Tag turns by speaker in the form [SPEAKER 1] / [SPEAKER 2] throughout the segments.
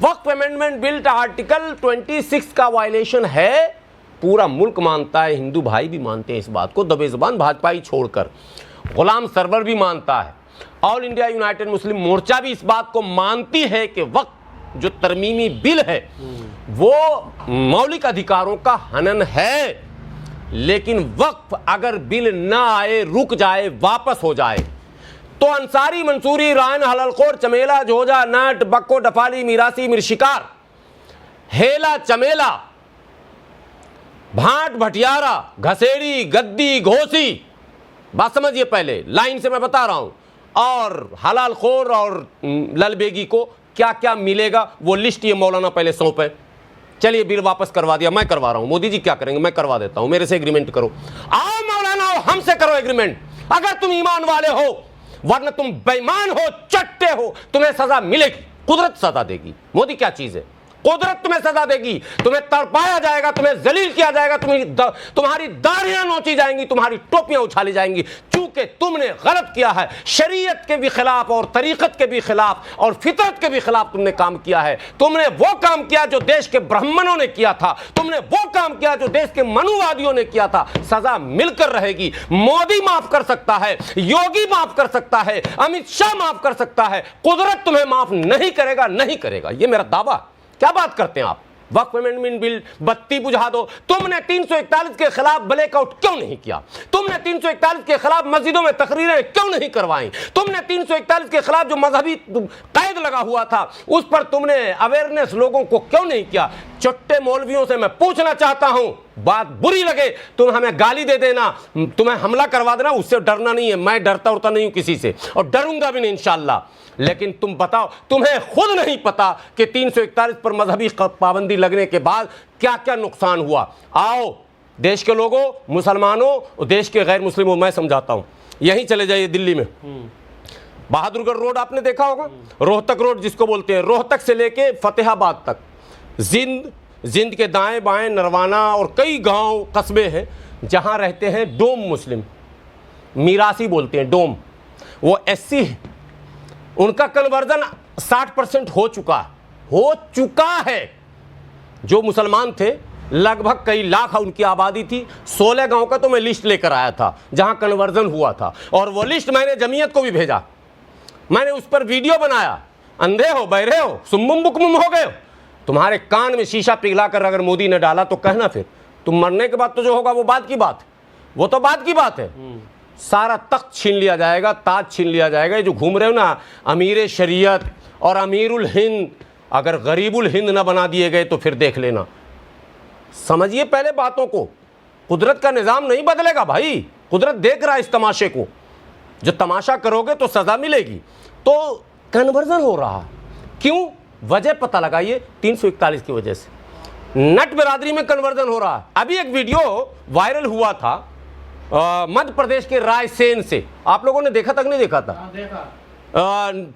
[SPEAKER 1] वक्फ amendment bill article 26 का violation है। पूरा मुल्क मानता है, हिंदू भाई भी मानते हैं इस बात को, दबे ज़बान भाजपा ही छोड़कर। गुलाम सरवर भी मानता है, ऑल इंडिया यूनाइटेड मुस्लिम मोर्चा भी इस बात को मानती है कि वक्फ जो तरमीमी बिल है वो मौलिक अधिकारों का हनन है। लेकिन वक्फ अगर बिल ना आए, रुक जाए, वापस हो जाए, तो अंसारी, मंसूरी, रायन, हललखोर, चमेला, जोजा, नट, बक्को, डफाली, मीरासी, मिरशिकार, हेला, चमेला, भाट, भटियारा, घसेड़ी, गद्दी, घोसी, बात समझिए पहले, लाइन से मैं बता रहा हूं, और हलाल खोर और ललबेगी को क्या क्या मिलेगा वो लिस्ट ये मौलाना पहले सौंपे। चलिए बिल वापस करवा दिया, मैं करवा रहा हूं, मोदी जी क्या करेंगे, मैं करवा देता हूं, मेरे से एग्रीमेंट करो। आओ मौलाना, आओ हमसे करो एग्रीमेंट, अगर तुम ईमान वाले हो, वरना तुम बेईमान हो, चट्टे हो, तुम्हें सजा मिलेगी, कुदरत सजा देगी। मोदी क्या चीज है, कुदरत तुम्हें सजा देगी, तुम्हें तड़पाया जाएगा, तुम्हें जलील किया जाएगा, तुम्हारी दाढ़ियां नोची जाएंगी, तुम्हारी टोपियां उछाली जाएंगी, चूंकि तुमने गलत किया है, शरीयत के भी खिलाफ और तरीकत के भी खिलाफ और फितरत के भी खिलाफ तुमने काम किया है। तुमने वो काम किया जो देश के ब्राह्मणों ने किया था, तुमने वो काम किया जो देश के मनुवादियों ने किया था। सजा मिलकर रहेगी। मोदी माफ कर सकता है, योगी माफ कर सकता है, अमित शाह माफ कर सकता है, कुदरत तुम्हें माफ नहीं करेगा, नहीं करेगा, ये मेरा दावा। क्या बात करते हैं आप, वक्फ अमेंडमेंट बिल, बत्ती बुझा दो। तुमने 341 के खिलाफ ब्लैकआउट क्यों नहीं किया? तुमने 341 के खिलाफ मस्जिदों में तकरीरें क्यों नहीं करवाई? तुमने 341 के खिलाफ जो मजहबी कैद लगा हुआ था उस पर तुमने अवेयरनेस लोगों को क्यों नहीं किया? चट्टे मौलवियों से मैं पूछना चाहता हूं, बात बुरी लगे तुम हमें गाली दे देना, तुम्हें हमला करवा देना, उससे डरना नहीं है। मैं डरता उड़ता नहीं हूं किसी से और डरूंगा भी नहीं इंशाअल्लाह। लेकिन तुम बताओ, तुम्हें खुद नहीं पता कि 341 पर मजहबी पाबंदी लगने के बाद क्या क्या नुकसान हुआ? आओ देश के लोगों, मुसलमानों, देश के गैर मुस्लिमों, मैं समझाता हूं। यहीं चले जाइए दिल्ली में, बहादुरगढ़ रोड आपने देखा होगा, रोहतक रोड जिसको बोलते हैं, रोहतक से लेके फतेहाबाद तक, जिंद के दाएं बाएं नरवाना और कई गांव कस्बे हैं जहां रहते हैं डोम मुस्लिम, मीरासी बोलते हैं डोम, वो एससी है। उनका कन्वर्जन 60% हो चुका है। जो मुसलमान थे लगभग कई लाख उनकी आबादी थी। 16 गांव का तो मैं लिस्ट लेकर आया था जहां कन्वर्जन हुआ था, और वो लिस्ट मैंने जमीयत को भी भेजा, मैंने उस पर वीडियो बनाया। अंधे हो, बहरे हो, सुम्मुम बुकमुम हो गए हो, तुम्हारे कान में शीशा पिघलाकर अगर मोदी ने डाला तो कहना, फिर तुम मरने के बाद तो जो होगा वो बात की बात, वो तो बात की बात है। सारा तख्त छीन लिया जाएगा, ताज छीन लिया जाएगा। ये जो घूम रहे हो ना अमीर शरीयत और अमीरुल हिंद, अगर गरीबुल हिंद ना बना दिए गए तो फिर देख लेना। समझिए पहले बातों को, कुदरत का निज़ाम नहीं बदलेगा भाई, कुदरत देख रहा है इस तमाशे को। जो तमाशा करोगे तो सज़ा मिलेगी। तो कन्वर्जन हो रहा, क्यों? वजह पता लगाइए, 341 की वजह से नट बिरादरी में कन्वर्जन हो रहा है। अभी एक वीडियो वायरल हुआ था मध्य प्रदेश के रायसेन से, आप लोगों ने देखा तक नहीं देखा था?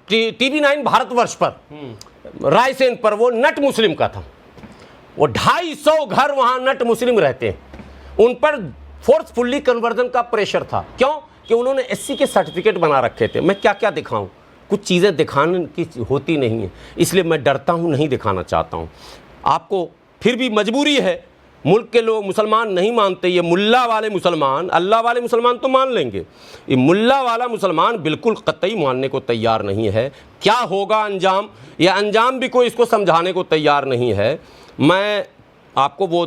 [SPEAKER 1] TV9 भारतवर्ष पर रायसेन पर वो नट मुस्लिम का था। वो 250 घर वहां नट मुस्लिम रहते हैं, उन पर फोर्सफुल्ली कन्वर्जन का प्रेशर था। क्यों? कि उन्होंने SC के सर्टिफिकेट बना रखे थे। मैं क्या क्या दिखाऊं, कुछ चीज़ें दिखाने की होती नहीं है, इसलिए मैं डरता हूं, नहीं दिखाना चाहता हूं आपको। फिर भी मजबूरी है, मुल्क के लोग मुसलमान नहीं मानते। ये मुल्ला वाले मुसलमान, अल्लाह वाले मुसलमान तो मान लेंगे, ये मुल्ला वाला मुसलमान बिल्कुल कतई मानने को तैयार नहीं है। क्या होगा अंजाम, ये अंजाम भी कोई इसको समझाने को तैयार नहीं है। मैं आपको वो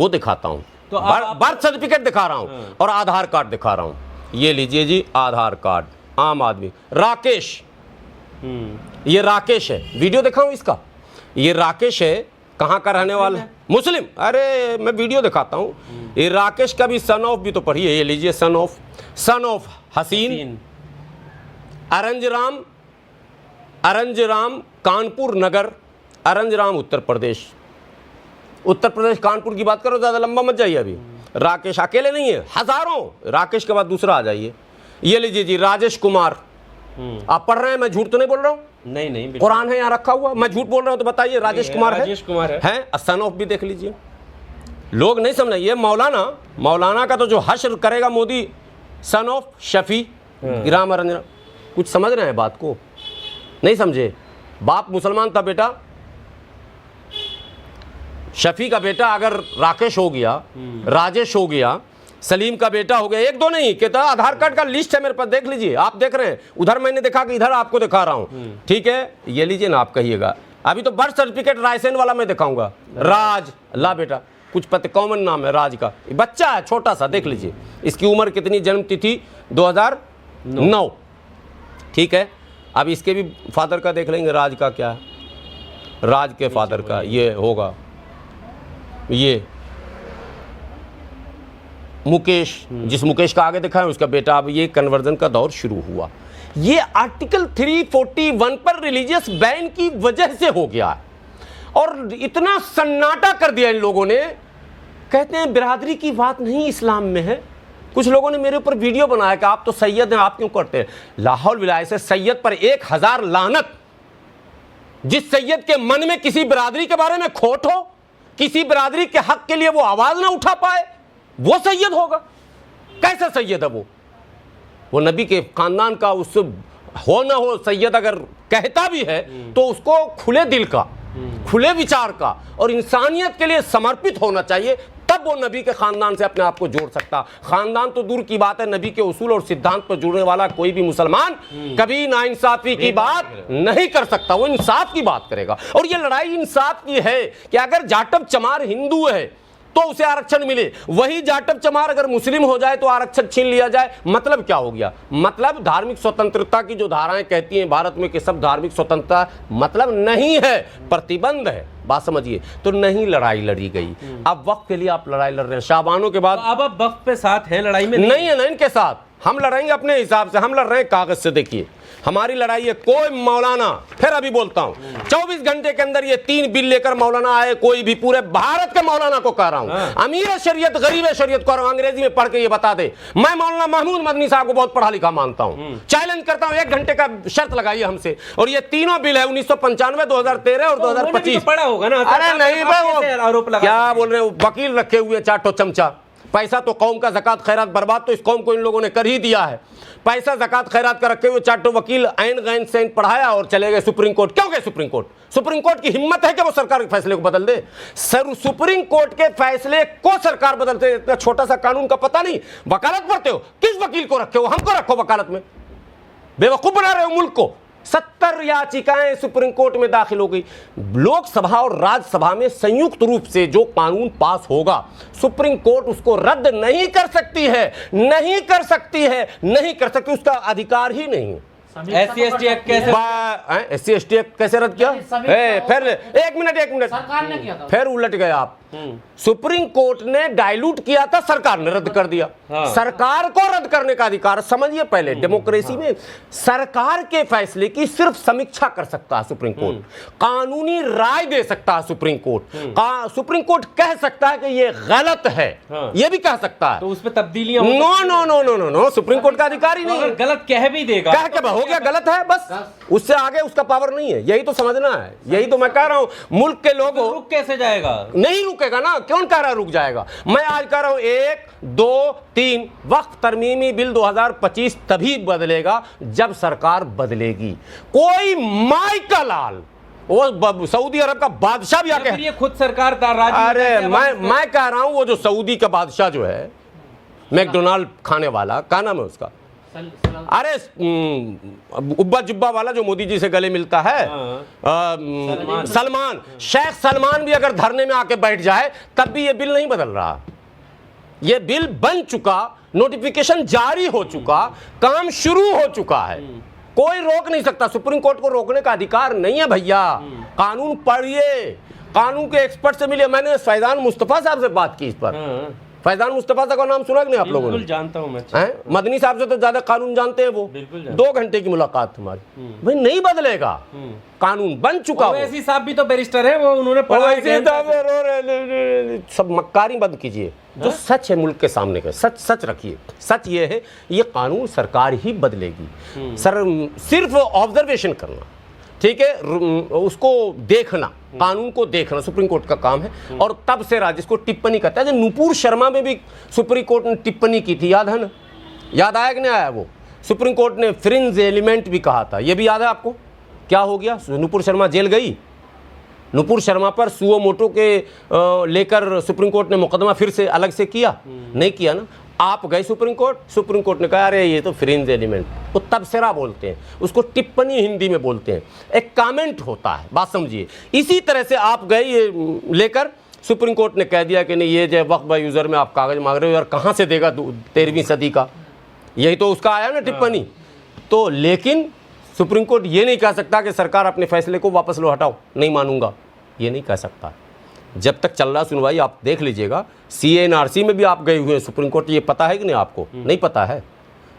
[SPEAKER 1] दिखाता हूँ, तो बर्थ सर्टिफिकेट दिखा रहा हूँ और आधार कार्ड दिखा रहा हूँ। ये लीजिए जी, आधार कार्ड, आम आदमी, राकेश, ये राकेश है। वीडियो दिखाऊँ इसका? ये राकेश है, कहाँ का रहने वाला है? मुस्लिम। अरे मैं वीडियो दिखाता हूँ। ये राकेश का भी सन ऑफ भी तो पढ़िए, ये लीजिए, सन ऑफ हसीन, अरंजराम कानपुर नगर, अरंजराम उत्तर प्रदेश कानपुर की बात करो, ज़्यादा लंबा मत जाइए। अभी राकेश अकेले नहीं है, हजारों। राकेश के बाद दूसरा आ जाइए, ये लीजिए जी, राजेश कुमार। आप पढ़ रहे हैं, मैं झूठ तो नहीं बोल रहा हूँ? नहीं, कुरान है यहाँ रखा हुआ, मैं झूठ बोल रहा हूँ तो बताइए। राजेश कुमार है। सन ऑफ भी देख लीजिए। लोग नहीं समझ, ये मौलाना का तो जो हश्र करेगा मोदी, सन ऑफ शफी, ग्राम अरंजना। कुछ समझ रहे हैं बात को? नहीं समझे? बाप मुसलमान था बेटा, शफी का बेटा अगर राकेश हो गया, राजेश हो गया, सलीम का बेटा हो गया, एक दो नहीं कहता, आधार कार्ड का लिस्ट है मेरे पास, देख लीजिए। आप देख रहे हैं उधर मैंने देखा कि इधर आपको दिखा रहा हूं, ठीक है, ये लीजिए ना, आप कहिएगा। अभी तो बर्थ सर्टिफिकेट रायसेन वाला मैं दिखाऊंगा, राज, ला बेटा, कुछ पता कॉमन नाम है राज का, बच्चा है छोटा सा, देख लीजिए इसकी उम्र कितनी, जन्म तिथि 2009, ठीक है। अब इसके भी फादर का देख लेंगे, राज का क्या है, राज के फादर का ये होगा, ये मुकेश, जिस मुकेश का आगे दिखा है उसका बेटा। अब ये कन्वर्जन का दौर शुरू हुआ। ये आर्टिकल 341 पर रिलीजियस बैन की वजह से हो गया है और इतना सन्नाटा कर दिया इन लोगों ने। कहते हैं बिरादरी की बात नहीं इस्लाम में है। कुछ लोगों ने मेरे ऊपर वीडियो बनाया कि आप तो सैयद हैं, आप क्यों करते हैं। लाहौल विलायत से सैयद पर 1000 लानत। जिस सैयद के मन में किसी बिरादरी के बारे में खोट हो, किसी बिरादरी के हक के लिए वो आवाज ना उठा पाए, वो सैयद होगा। कैसा सैयद है वो नबी के खानदान का, उससे हो ना हो सैयद अगर कहता भी है तो उसको खुले दिल का, खुले विचार का और इंसानियत के लिए समर्पित होना चाहिए, तब वो नबी के खानदान से अपने आप को जोड़ सकता। खानदान तो दूर की बात है, नबी के उसूल और सिद्धांत पर जुड़ने वाला कोई भी मुसलमान कभी नाइंसाफी की बात नहीं कर सकता, वो इंसाफ की बात करेगा। और ये लड़ाई इंसाफ की है कि अगर जाटव चमार हिंदू है तो उसे आरक्षण मिले, वही जाटव चमार अगर मुस्लिम हो जाए तो आरक्षण छीन लिया जाए। मतलब क्या हो गया, मतलब धार्मिक स्वतंत्रता की जो धाराएं कहती हैं भारत में कि सब धार्मिक स्वतंत्रता, मतलब नहीं है, प्रतिबंध है। बात समझिए, तो नहीं लड़ाई लड़ी गई। अब वक्त के लिए आप लड़ाई लड़ रहे हैं, शाबानों के बाद।
[SPEAKER 2] अब आप वक्त पे साथ हैं, लड़ाई में
[SPEAKER 1] नहीं है ना इनके साथ। हम लड़ेंगे अपने हिसाब से, हम लड़ रहे हैं कागज से। देखिए हमारी लड़ाई है, कोई मौलाना, फिर अभी बोलता हूं 24 घंटे के अंदर ये 3 बिल लेकर मौलाना आए, कोई भी, पूरे भारत के मौलाना को कह रहा हूं, अमीर शरीयत गरीब शरीयत को अंग्रेजी में पढ़ के ये बता दे। मैं मौलाना महमूद मदनी साहब को बहुत पढ़ा लिखा मानता हूं, चैलेंज करता हूं, 1 घंटे का शर्त लगाइए हमसे। और ये तीनों बिल है 1995, 2013 और 2025
[SPEAKER 2] पढ़ा होगा ना।
[SPEAKER 1] अरे नहीं
[SPEAKER 2] आरोप लगा,
[SPEAKER 1] क्या बोल रहे हो, वकील रखे हुए चाटो चमचा। पैसा तो कौम का ज़कात खैरात बर्बाद तो इस कौम को इन लोगों ने कर ही दिया है। पैसा ज़कात खैरात का रखे हुए चाटो वकील ऐन गैन सैन पढ़ाया और चले गए सुप्रीम कोर्ट। क्यों गए सुप्रीम कोर्ट? सुप्रीम कोर्ट की हिम्मत है कि वो सरकार के फैसले को बदल दे? सर सुप्रीम कोर्ट के फैसले को सरकार बदलते, इतना छोटा सा कानून का पता नहीं? वकालत पढ़ते हो, किस वकील को रखे हो? हमको रखो वकालत में, बेवकूफ बना रहे हो मुल्क को। 70 याचिकाएं सुप्रीम कोर्ट में दाखिल हो गई। लोकसभा और राज्यसभा में संयुक्त रूप से जो कानून पास होगा, सुप्रीम कोर्ट उसको रद्द नहीं कर सकती है, नहीं कर सकती है, नहीं कर सकती, उसका अधिकार ही नहीं है।
[SPEAKER 2] SC/ST एक्ट कैसे
[SPEAKER 1] SC/ST एक्ट कैसे रद्द किया? फिर एक मिनट
[SPEAKER 3] सरकार ने किया था,
[SPEAKER 1] फिर उलट गए आप। सुप्रीम कोर्ट ने डाइल्यूट किया था, सरकार ने रद्द कर दिया। सरकार को रद्द करने का अधिकार, समझिए पहले, डेमोक्रेसी में सरकार के फैसले की सिर्फ समीक्षा कर सकता है सुप्रीम कोर्ट, कानूनी राय दे सकता है सुप्रीम कोर्ट। सुप्रीम कोर्ट कह सकता है कि ये गलत है, ये भी कह सकता है,
[SPEAKER 2] तो उस पर तब्दीलियां
[SPEAKER 1] नो, सुप्रीम कोर्ट का अधिकार ही नहीं है।
[SPEAKER 2] गलत कह भी देगा,
[SPEAKER 1] कह के हो गया गलत है, बस उससे आगे उसका पावर नहीं है। यही तो समझना है, यही तो मैं कह रहा हूं। मुल्क के लोगों,
[SPEAKER 2] रुक कैसे जाएगा?
[SPEAKER 1] नहीं रुकेगा ना, कौन कह रहा रुक जाएगा? मैं आज कह रहा हूं 1, 2, 3 वक्त तरमीमी बिल 2025 तभी बदलेगा जब सरकार बदलेगी। कोई माई का लाल, वो सऊदी अरब का बादशाह भी आके,
[SPEAKER 2] ये खुद सरकार
[SPEAKER 1] अरे मैं कह रहा हूं, वो जो सऊदी का बादशाह जो है, मैकडोनाल्ड खाने वाला, क्या नाम है उसका, अरे उब्बा जुब्बा वाला जो मोदी जी से गले मिलता है, सलमान, शेख सलमान भी अगर धरने में आके बैठ जाए तब भी ये बिल नहीं बदल रहा। ये बिल बन चुका, नोटिफिकेशन जारी हो चुका, काम शुरू हो चुका है, कोई रोक नहीं सकता। सुप्रीम कोर्ट को रोकने का अधिकार नहीं है भैया। कानून पढ़िए, कानून के एक्सपर्ट से मिलिए। मैंने फैजान मुस्तफा साहब से बात की इस पर। फैजान मुस्तफा का नाम सुना कि नहीं आप लोगों ने?
[SPEAKER 2] जानता हूं मैं।
[SPEAKER 1] मदनी साहब से तो ज्यादा कानून जानते हैं वो। 2 घंटे की मुलाकात हमारी। भाई नहीं बदलेगा, कानून बन चुका।
[SPEAKER 2] वैसी साहब भी तो बैरिस्टर है, वो उन्होंने पढ़ा है।
[SPEAKER 1] सब मक्कारी बंद कीजिए, जो सच है मुल्क के सामने का सच रखिए। सच ये है, ये कानून सरकार ही बदलेगी। सर सिर्फ ऑब्जर्वेशन करना, ठीक है, उसको देखना, कानून को देखना सुप्रीम कोर्ट का काम है। और तब से राज्य को टिप्पणी करता है। नुपुर शर्मा में भी सुप्रीम कोर्ट ने टिप्पणी की थी, याद है ना? याद आया कि नहीं आया? वो सुप्रीम कोर्ट ने फ्रिंज एलिमेंट भी कहा था, ये भी याद है आपको? क्या हो गया? नुपुर शर्मा जेल गई। नुपुर शर्मा पर सुओ मोटो के लेकर सुप्रीम कोर्ट ने मुकदमा फिर से अलग से किया? नहीं किया ना। आप गए सुप्रीम कोर्ट ने कहा अरे ये तो फ्रिंज एलिमेंट, वो तबसरा बोलते हैं उसको, टिप्पणी हिंदी में बोलते हैं, एक कमेंट होता है, बात समझिए। इसी तरह से आप गए ये लेकर, सुप्रीम कोर्ट ने कह दिया कि नहीं ये जो वक्फ बाय यूज़र में आप कागज़ मांग रहे हो यार, कहाँ से देगा 13वीं सदी का, यही तो उसका आया ना टिप्पणी। तो लेकिन सुप्रीम कोर्ट ये नहीं कह सकता कि सरकार अपने फैसले को वापस लो, हटाओ, नहीं मानूंगा, ये नहीं कह सकता। जब तक चल रहा सुनवाई आप देख लीजिएगा। CNRC में भी आप गए हुए हैं सुप्रीम कोर्ट, ये पता है कि नहीं आपको? नहीं पता है।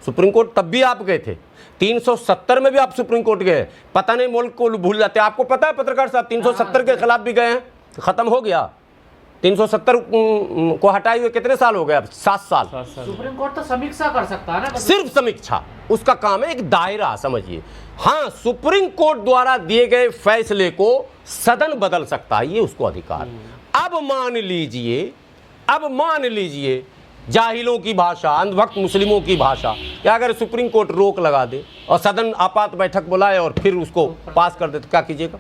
[SPEAKER 1] सुप्रीम कोर्ट तब भी आप गए थे। 370 में भी आप सुप्रीम कोर्ट गए, पता नहीं मुल्क को भूल जाते। आपको पता है पत्रकार साहब 370 के खिलाफ भी गए हैं, खत्म हो गया। 370 को हटाए हुए कितने साल हो गए? अब 7 साल।
[SPEAKER 3] सुप्रीम कोर्ट तो समीक्षा कर सकता है ना,
[SPEAKER 1] सिर्फ समीक्षा उसका काम है, एक दायरा समझिए। हाँ, सुप्रीम कोर्ट द्वारा दिए गए फैसले को सदन बदल सकता है, ये उसको अधिकार। अब मान लीजिए जाहिलों की भाषा, अंधभक्त मुस्लिमों की भाषा, या अगर सुप्रीम कोर्ट रोक लगा दे और सदन आपात बैठक बुलाए और फिर उसको पास कर दे तो क्या कीजिएगा?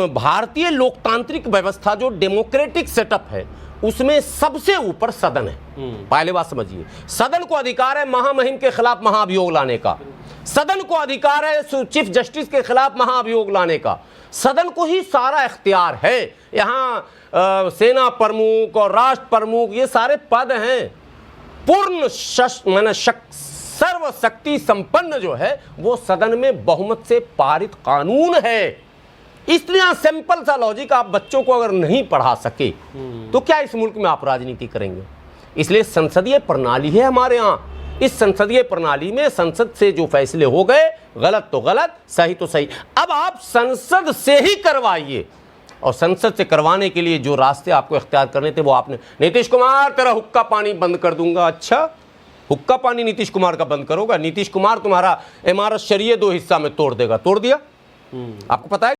[SPEAKER 1] भारतीय लोकतांत्रिक व्यवस्था जो डेमोक्रेटिक सेटअप है उसमें सबसे ऊपर सदन है। पहले बात समझिए, सदन को अधिकार है महामहिम के खिलाफ महाअभियोग लाने का, सदन को अधिकार है चीफ जस्टिस के खिलाफ महाअभियोग लाने का, सदन को ही सारा इख्तियार है। यहाँ सेना प्रमुख और राष्ट्र प्रमुख ये सारे पद हैं। पूर्ण सर्वशक्ति संपन्न जो है वो सदन में बहुमत से पारित कानून है। इसलिए सिंपल सा लॉजिक आप बच्चों को अगर नहीं पढ़ा सके तो क्या इस मुल्क में आप राजनीति करेंगे? इसलिए संसदीय प्रणाली है हमारे यहाँ। इस संसदीय प्रणाली में संसद से जो फैसले हो गए, गलत तो गलत, सही तो सही, अब आप संसद से ही करवाइए। और संसद से करवाने के लिए जो रास्ते आपको इख्तियार करने थे वो आपने, नीतीश कुमार तेरा हुक्का पानी बंद कर दूंगा। अच्छा, हुक्का पानी नीतीश कुमार का बंद करोगा? नीतीश कुमार तुम्हारा इमारत शरीय 2 हिस्सा में तोड़ देगा, तोड़ दिया। आपको पता है